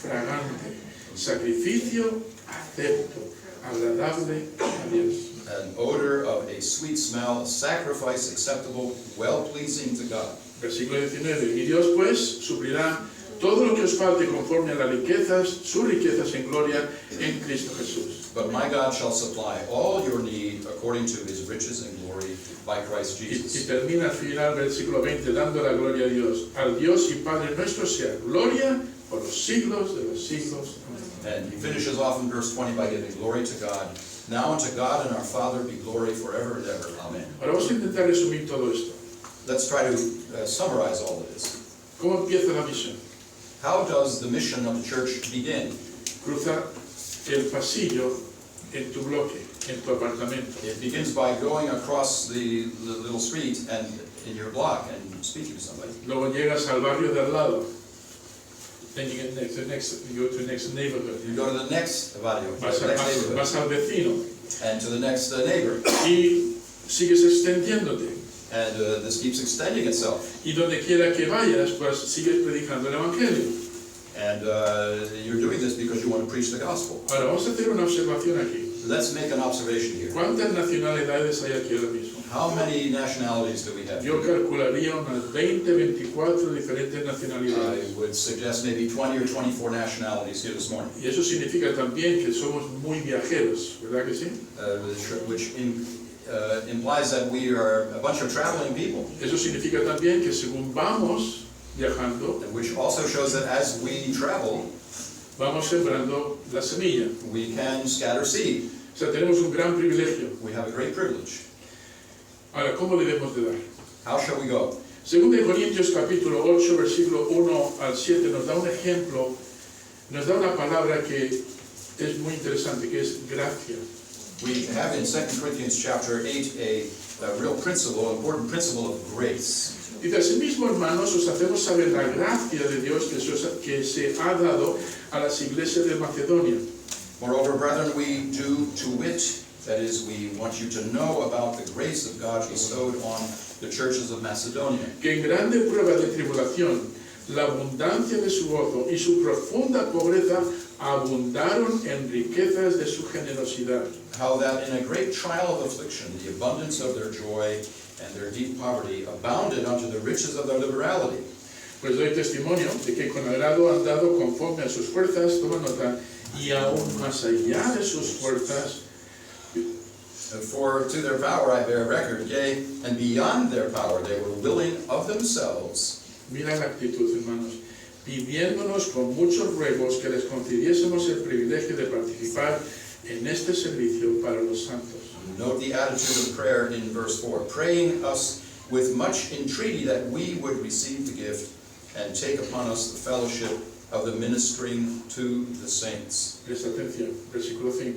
Speaker 2: fragante, sacrificio acepto, agradable a Dios.
Speaker 1: An odor of a sweet smell, a sacrifice acceptable, well-pleasing to God.
Speaker 2: Versículo 19. Y Dios pues suplirá todo lo que os falte conforme a las riquezas, sus riquezas en gloria en Cristo Jesús.
Speaker 1: But my God shall supply all your need according to his riches and glory by Christ
Speaker 2: Y
Speaker 1: Jesus.
Speaker 2: termina al final versículo 20 dando la gloria a Dios. Al Dios y Padre nuestro sea gloria por los siglos de los siglos. Amén.
Speaker 1: And he finishes off in verse 20 by giving glory to God. Now unto God and our Father be glory forever and ever. Amen.
Speaker 2: Ahora vamos a intentar resumir todo esto.
Speaker 1: Let's try to summarize all of this.
Speaker 2: ¿Cómo empieza la misión?
Speaker 1: How does the mission of the church begin?
Speaker 2: Cruza el pasillo en tu bloque, en tu apartamento.
Speaker 1: It begins by going across the little street and in your block and speaking to somebody.
Speaker 2: Luego llegas al barrio de al lado. Then you go to the next neighborhood.
Speaker 1: You go to the next barrio,
Speaker 2: Vas,
Speaker 1: the next neighborhood,
Speaker 2: vas al vecino
Speaker 1: and to the next neighbor.
Speaker 2: y sigues extendiéndote.
Speaker 1: And this keeps extending itself.
Speaker 2: Y donde quiera que vayas, pues sigues predicando el Evangelio.
Speaker 1: And you're doing this because you want to preach the gospel.
Speaker 2: Ahora vamos a hacer una observación aquí.
Speaker 1: Let's make an observation here.
Speaker 2: ¿Cuántas nacionalidades hay aquí ahora mismo?
Speaker 1: How many nationalities do we have?
Speaker 2: Yo calcularía unas 20, 24 diferentes
Speaker 1: I
Speaker 2: nacionalidades.
Speaker 1: would suggest maybe 20 or 24 nationalities here this morning,
Speaker 2: Y eso significa también que somos muy viajeros, ¿verdad que sí?
Speaker 1: which implies that we are a bunch of traveling people,
Speaker 2: Eso significa también que según vamos viajando,
Speaker 1: and which also shows that as we travel,
Speaker 2: vamos sembrando la semilla.
Speaker 1: we can scatter seed.
Speaker 2: O sea, tenemos un gran privilegio.
Speaker 1: We have a great privilege.
Speaker 2: Ahora, ¿cómo debemos de dar?
Speaker 1: How shall we go?
Speaker 2: Según de Corintios capítulo 8, versículo 1 al 7, nos da un ejemplo, nos da una palabra que es muy interesante, que es gracia.
Speaker 1: We have in 2 Corinthians chapter 8 a real principle, important principle of grace.
Speaker 2: Dice, asimismo, hermanos, os hacemos saber la gracia de Dios que se ha dado a las iglesias de Macedonia.
Speaker 1: Moreover, brethren, we do to wit, that is, we want you to know about the grace of God bestowed on the churches of Macedonia.
Speaker 2: Que en grande prueba de tribulación, la abundancia de su gozo y su profunda pobreza abundaron en riquezas de su generosidad.
Speaker 1: How that in a great trial of affliction, the abundance of their joy and their deep poverty abounded unto the riches of their liberality.
Speaker 2: Pues doy testimonio de que con agrado han dado conforme a sus fuerzas, toma nota, y aún más allá de sus fuerzas,
Speaker 1: For to their power I bear record, yea, and beyond their power they were willing of themselves.
Speaker 2: mira la actitud, hermanos, pidiéndonos con muchos ruegos que les concediésemos el privilegio de participar en este servicio para los santos.
Speaker 1: Note the attitude of prayer in verse 4, praying us with much entreaty that we would receive the gift and take upon us the fellowship of the ministering to the saints.
Speaker 2: Presta atención, versículo 5.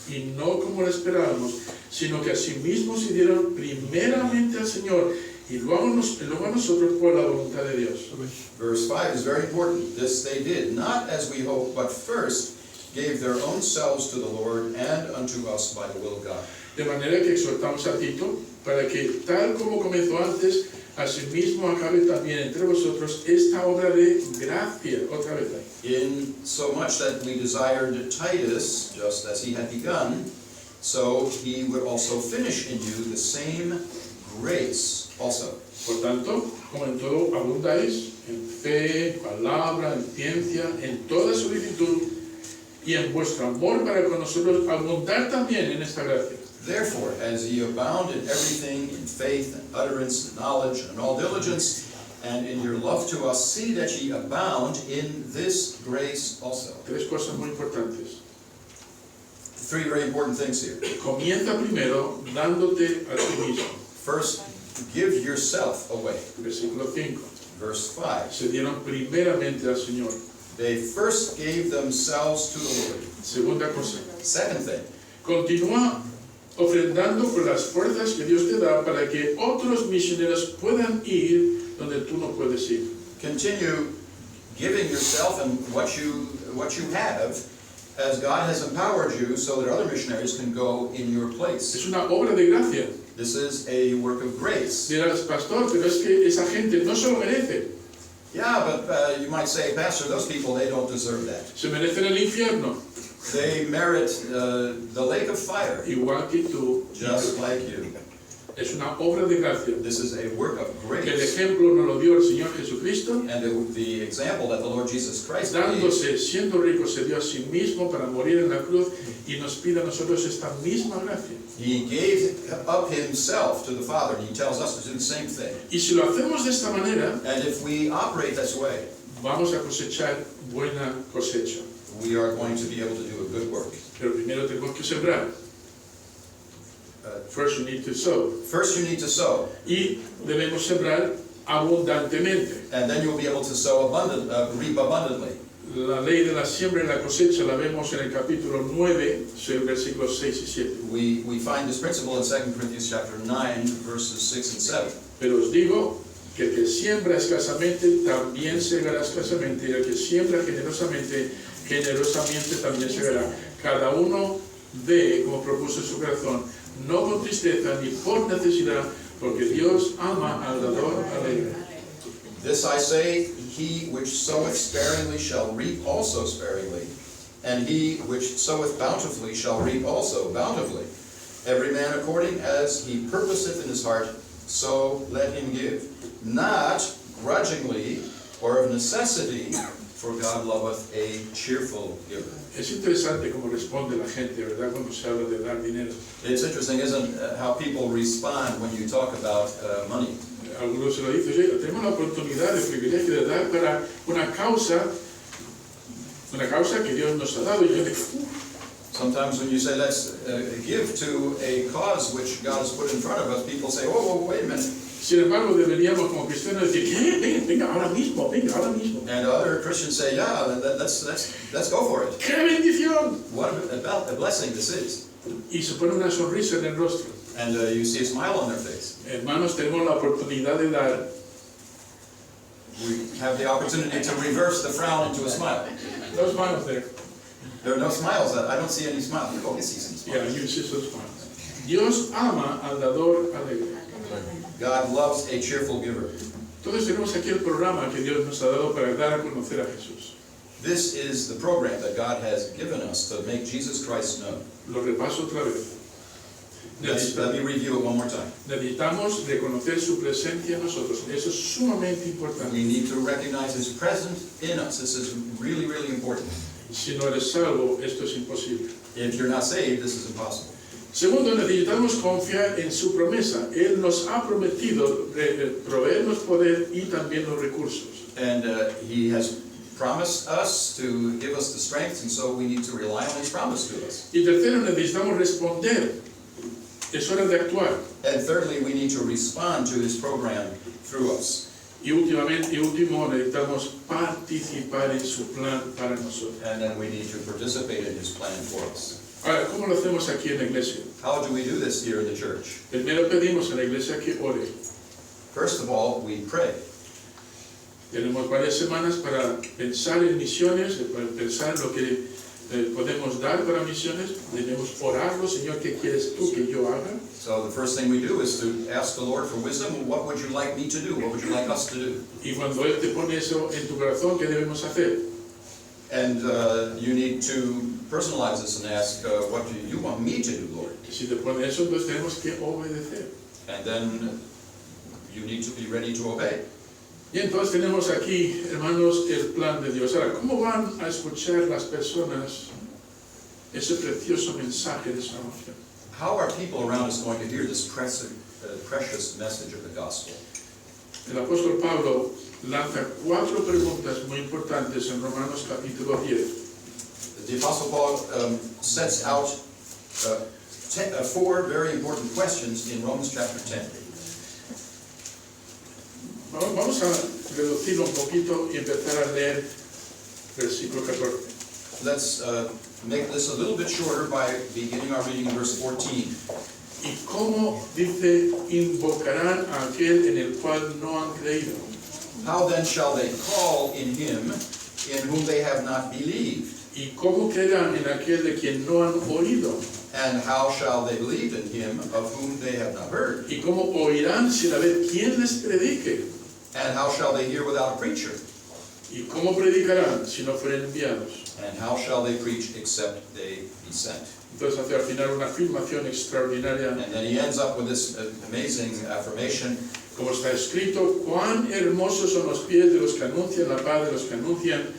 Speaker 2: Y no como lo esperábamos, sino que asimismo se dieron primeramente al Señor y luego a nosotros por la voluntad de Dios.
Speaker 1: Verse 5 is very important. This they did, not as we hoped, but first gave their own selves to the Lord and unto us by the will of God.
Speaker 2: De manera que exhortamos a Tito para que, tal como comenzó antes, asimismo acabe también entre vosotros esta obra de gracia, otra vez ahí.
Speaker 1: In so much that we desired Titus, just as he had begun, so he would also finish in you the same grace also.
Speaker 2: Por tanto, como en todo abundáis, en fe, palabra, en ciencia, en toda solicitud, y en vuestro amor para con nosotros, abundar también en esta gracia.
Speaker 1: Therefore, as ye abound in everything, in faith and utterance and knowledge and all diligence, and in your love to us, see that ye abound in this grace also.
Speaker 2: Tres cosas muy importantes.
Speaker 1: Three very important things here.
Speaker 2: Comienza primero dándote a ti mismo.
Speaker 1: First, give yourself away.
Speaker 2: Versículo 5.
Speaker 1: Verse 5.
Speaker 2: Se dieron primeramente al Señor.
Speaker 1: They first gave themselves to the Lord.
Speaker 2: Segunda cosa.
Speaker 1: Second thing,
Speaker 2: Continúa ofrendando con las fuerzas que Dios te da para que otros misioneros puedan ir donde tú no puedes ir.
Speaker 1: continue giving yourself and what you have as God has empowered you so that other missionaries can go in your place.
Speaker 2: Es una obra de gracia.
Speaker 1: This is a work of grace.
Speaker 2: Dirás, pastor, pero es que esa gente no se lo merece.
Speaker 1: Yeah, but you might say, Pastor, those people, they don't deserve that.
Speaker 2: Se merecen el infierno,
Speaker 1: They merit the lake of fire,
Speaker 2: igual que tú.
Speaker 1: just like you.
Speaker 2: Es una obra de gracia.
Speaker 1: This is a work of
Speaker 2: Que el
Speaker 1: grace.
Speaker 2: ejemplo nos lo dio el Señor Jesucristo,
Speaker 1: And the example that the Lord Jesus Christ gave,
Speaker 2: dándose, siendo rico, se dio a sí mismo para morir en la cruz y nos pide a nosotros esta misma gracia.
Speaker 1: he gave up himself to the Father, and he tells us to do the same thing.
Speaker 2: Y si lo hacemos de esta manera,
Speaker 1: And if we operate this way,
Speaker 2: vamos a cosechar buena cosecha.
Speaker 1: we are going to be able to do a good work.
Speaker 2: Pero primero tenemos que sembrar. First you need to sow.
Speaker 1: First, you need to sow,
Speaker 2: Y debemos sembrar abundantemente.
Speaker 1: and then you'll be able to reap abundantly.
Speaker 2: La ley de la siembra y la cosecha la vemos en el capítulo 9, versículos 6 y 7.
Speaker 1: We find this principle in 2 Corinthians chapter 9, verses 6 and 7.
Speaker 2: Pero os digo que el que siembra escasamente también segará escasamente, y el que siembra generosamente, generosamente también segará. Cada uno dé como propuso en su corazón, no con tristeza ni por necesidad, porque Dios ama al dador alegre.
Speaker 1: This I say, he which soweth sparingly shall reap also sparingly, and he which soweth bountifully shall reap also bountifully. Every man according as he purposeth in his heart, so let him give, not grudgingly or of necessity, for God loveth a cheerful giver.
Speaker 2: Es interesante cómo responde la gente, ¿verdad?, cuando se habla de dar dinero.
Speaker 1: It's interesting, isn't it, how people respond when you talk about money.
Speaker 2: Algunos se lo dicen, oye, tenemos la oportunidad, el privilegio de dar para una causa que Dios nos ha dado. Y yo digo,
Speaker 1: Sometimes when you say, let's give to a cause which God has put in front of us, people say, whoa, wait a minute.
Speaker 2: sin embargo, deberíamos como cristianos decir, ¿qué? Venga, ahora mismo.
Speaker 1: And other Christians say, yeah, let's go for it.
Speaker 2: ¡Qué bendición!
Speaker 1: What a blessing this is.
Speaker 2: Y se pone una sonrisa en el rostro.
Speaker 1: And you see a smile on their face.
Speaker 2: Hermanos, tenemos la oportunidad de dar.
Speaker 1: We have the opportunity to reverse the frown into a smile.
Speaker 2: No smiles there.
Speaker 1: There are no smiles. I don't see any smiles. Oh, I see some
Speaker 2: Yeah,
Speaker 1: smiles.
Speaker 2: you see those smiles. Dios ama al dador alegre.
Speaker 1: God loves a cheerful giver.
Speaker 2: Entonces tenemos aquí el programa que Dios nos ha dado para dar a conocer a Jesús.
Speaker 1: This is the program that God has given us to make Jesus Christ known.
Speaker 2: Lo repaso otra vez.
Speaker 1: Let me review it one more time.
Speaker 2: Necesitamos reconocer su presencia en nosotros. Eso es sumamente importante.
Speaker 1: We need to recognize His presence in us. This is really, really important.
Speaker 2: Si no eres salvo, esto es imposible.
Speaker 1: If you're not saved, this is impossible.
Speaker 2: Segundo, necesitamos confiar en su promesa. Él nos ha prometido proveernos poder y también los recursos.
Speaker 1: And He has promised us to give us the strength, and so we need to rely on His promise to us.
Speaker 2: Y tercero, necesitamos responder. Es hora de actuar.
Speaker 1: And thirdly, we need to respond to His program through us.
Speaker 2: Y último, necesitamos participar en su plan para nosotros.
Speaker 1: And then we need to participate in his plan for us.
Speaker 2: Ahora, ¿cómo lo hacemos aquí en la iglesia?
Speaker 1: How do we do this here in the church?
Speaker 2: Primero pedimos en la iglesia que ore.
Speaker 1: First of all, we pray.
Speaker 2: Tenemos varias semanas para pensar en misiones, para pensar en lo que podemos dar para misiones. Debemos orarlo, Señor, ¿qué quieres tú que yo haga?
Speaker 1: So the first thing we do is to ask the Lord for wisdom. What would you like me to do? What would you like us to do?
Speaker 2: Y cuando Él te pone eso en tu corazón, ¿qué debemos hacer?
Speaker 1: And you need to personalize this and ask, what do you want me to do, Lord?
Speaker 2: Si te pone eso, entonces tenemos que obedecer.
Speaker 1: And then you need to be ready to obey.
Speaker 2: Y entonces tenemos aquí, hermanos, el plan de Dios. Ahora, ¿cómo van a escuchar las personas ese precioso mensaje de salvación?
Speaker 1: How are people around us going to hear this precious message of the gospel?
Speaker 2: El apóstol Pablo lanza 4 preguntas muy importantes en Romanos capítulo 10.
Speaker 1: The Apostle Paul sets out 4 very important questions in Romans chapter 10.
Speaker 2: Vamos a reducirlo un poquito y empezar a leer versículo 14.
Speaker 1: Let's make this a little bit shorter by beginning our reading in verse 14.
Speaker 2: ¿Y cómo, dice, invocarán a aquel en el cual no han creído?
Speaker 1: How then shall they call in him in whom they have not believed?
Speaker 2: ¿Y cómo creerán en aquel de quien no han oído?
Speaker 1: And how shall they believe in him of whom they have not heard?
Speaker 2: ¿Y cómo oirán sin haber quien les predique?
Speaker 1: And how shall they hear without a preacher?
Speaker 2: ¿Y cómo predicarán si no fueren enviados?
Speaker 1: And how shall they preach except they be sent?
Speaker 2: Entonces hace al final una afirmación extraordinaria,
Speaker 1: And then he ends up with this amazing affirmation.
Speaker 2: como está escrito: cuán hermosos son los pies de los que anuncian la paz, de los que anuncian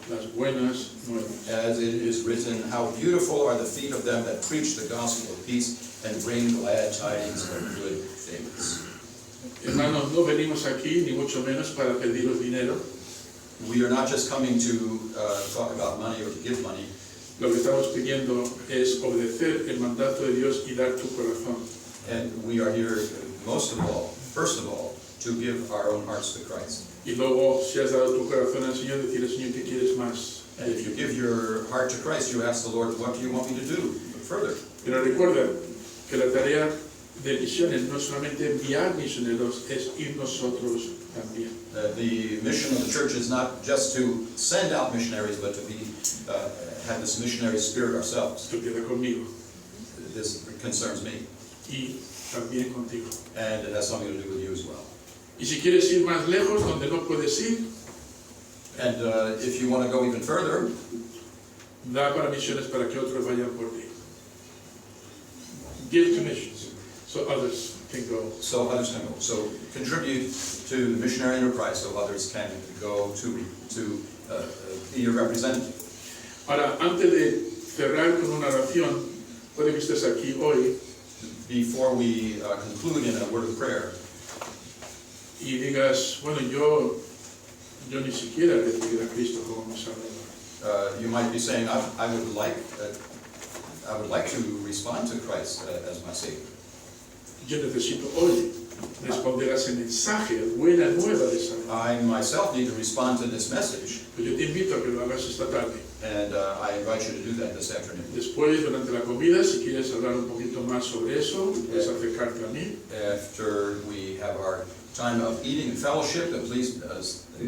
Speaker 2: las buenas nuevas.
Speaker 1: As it is written, how beautiful are the feet of them that preach the gospel of peace and bring glad tidings of good things.
Speaker 2: Hermanos, no venimos aquí ni mucho menos para pediros dinero.
Speaker 1: We are not just coming to talk about money or to give money.
Speaker 2: Lo que estamos pidiendo es obedecer el mandato de Dios y dar tu corazón.
Speaker 1: And we are here, most of all, first of all, to give our own hearts to Christ.
Speaker 2: Y luego, si has dado tu corazón al Señor, decirle: Señor, ¿qué quieres más?
Speaker 1: And if you give your heart to Christ, you ask the Lord, what do you want me to do further?
Speaker 2: Pero recuerda que la tarea de misiones no es solamente enviar misioneros, es ir nosotros también.
Speaker 1: The mission of the church is not just to send out missionaries, but to be have this missionary spirit ourselves.
Speaker 2: Esto queda conmigo
Speaker 1: This concerns me,
Speaker 2: y también contigo.
Speaker 1: and it has something to do with you as well.
Speaker 2: Y si quieres ir más lejos, donde no puedes ir,
Speaker 1: And if you want to go even further,
Speaker 2: da para misiones para que otros vayan por ti. Give to missions, so others can go.
Speaker 1: so others can go. So contribute to the missionary enterprise, so others can go to be your representative.
Speaker 2: Ahora, antes de cerrar con una oración, puede que estés aquí hoy
Speaker 1: Before we conclude in a word of prayer,
Speaker 2: y digas: bueno, yo ni siquiera recibí a Cristo como mi Salvador.
Speaker 1: you might be saying, I would like to respond to Christ as my Savior.
Speaker 2: Yo necesito hoy responder a ese mensaje, buena nueva de salvación.
Speaker 1: I myself need to respond to this message,
Speaker 2: Pues yo te invito a que lo hagas esta tarde.
Speaker 1: and I invite you to do that this afternoon.
Speaker 2: Después, durante la comida, si quieres hablar un poquito más sobre eso, puedes acercarte a mí.
Speaker 1: After we have our time of eating and fellowship, please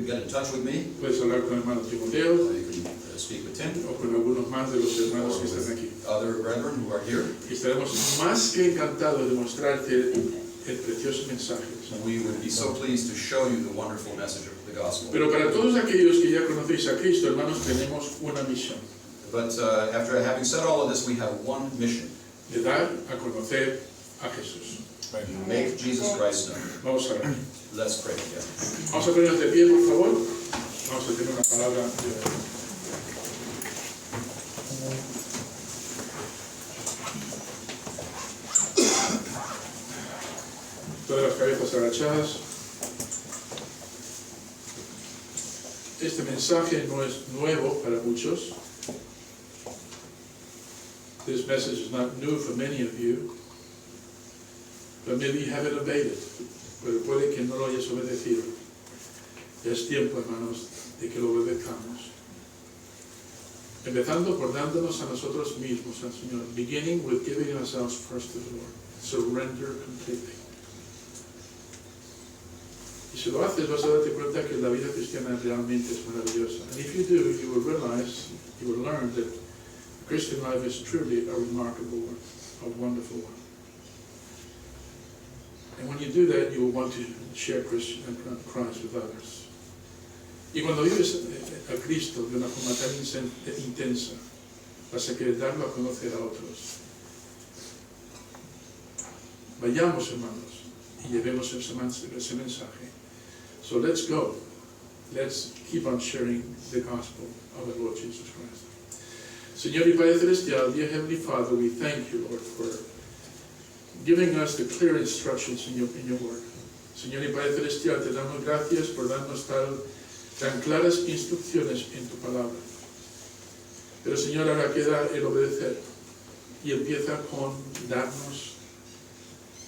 Speaker 1: get in touch with me.
Speaker 2: Puedes hablar con el hermano Timoteo
Speaker 1: You can speak with Tim
Speaker 2: o con algunos más de los
Speaker 1: or
Speaker 2: hermanos que están aquí.
Speaker 1: with other brethren who are here.
Speaker 2: Y estaremos más que encantados de mostrarte el precioso mensaje.
Speaker 1: We would be so pleased to show you the wonderful message of the gospel.
Speaker 2: Pero para todos aquellos que ya conocéis a Cristo, hermanos, tenemos una misión:
Speaker 1: But after having said all of this, we have one mission:
Speaker 2: de dar a conocer a Jesús.
Speaker 1: make Jesus Christ known.
Speaker 2: Vamos a ver.
Speaker 1: Let's pray together.
Speaker 2: Vamos a ponernos de pie, por favor. Vamos a tener una palabra de oración. Todas las cabezas agachadas. Este mensaje no es nuevo para muchos. This message is not new for many of you, but maybe you haven't obeyed it. Pero puede que no lo hayas obedecido. Ya es tiempo, hermanos, de que lo obedezcamos. Empezando por dándonos a nosotros mismos al Señor. Beginning with giving ourselves first to the Lord. Surrender completely. Y si lo haces, vas a darte cuenta que la vida cristiana realmente es maravillosa. And if you do, you will realize, you will learn that the Christian life is truly a remarkable one, a wonderful one. And when you do that, you will want to share Christ with others. Y cuando vives a Cristo de una forma tan intensa, vas a querer darlo a conocer a otros. Vayamos, hermanos, y llevemos ese mensaje. So let's go. Let's keep on sharing the gospel of the Lord Jesus Christ. Señor y Padre Celestial, dear Heavenly Father, we thank you, Lord, for giving us the clear instructions in your word. Señor y Padre Celestial, te damos gracias por darnos tan claras instrucciones en tu palabra. Pero Señor, ahora queda el obedecer y empieza con darnos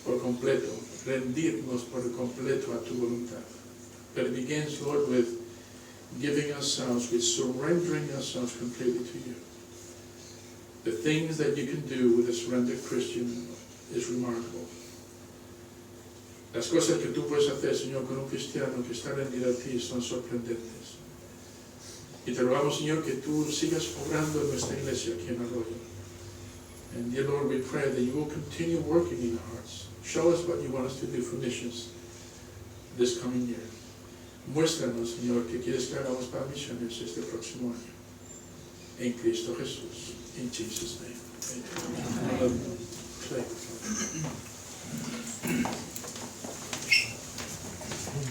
Speaker 2: por completo, rendirnos por completo a tu voluntad. But it begins, Lord, with giving ourselves, with surrendering ourselves completely to you. The things that you can do with a surrendered Christian is remarkable. Las cosas que tú puedes hacer, Señor, con un cristiano que está rendido a ti son sorprendentes. Y te rogamos, Señor, que tú sigas obrando en nuestra iglesia aquí en Arroyo. And dear Lord, we pray that you will continue working in our hearts. Show us what you want us to do for missions this coming year. Muéstranos, Señor, que quieres que hagamos para misiones este próximo año. En Cristo Jesús. In Jesus' name. Amen.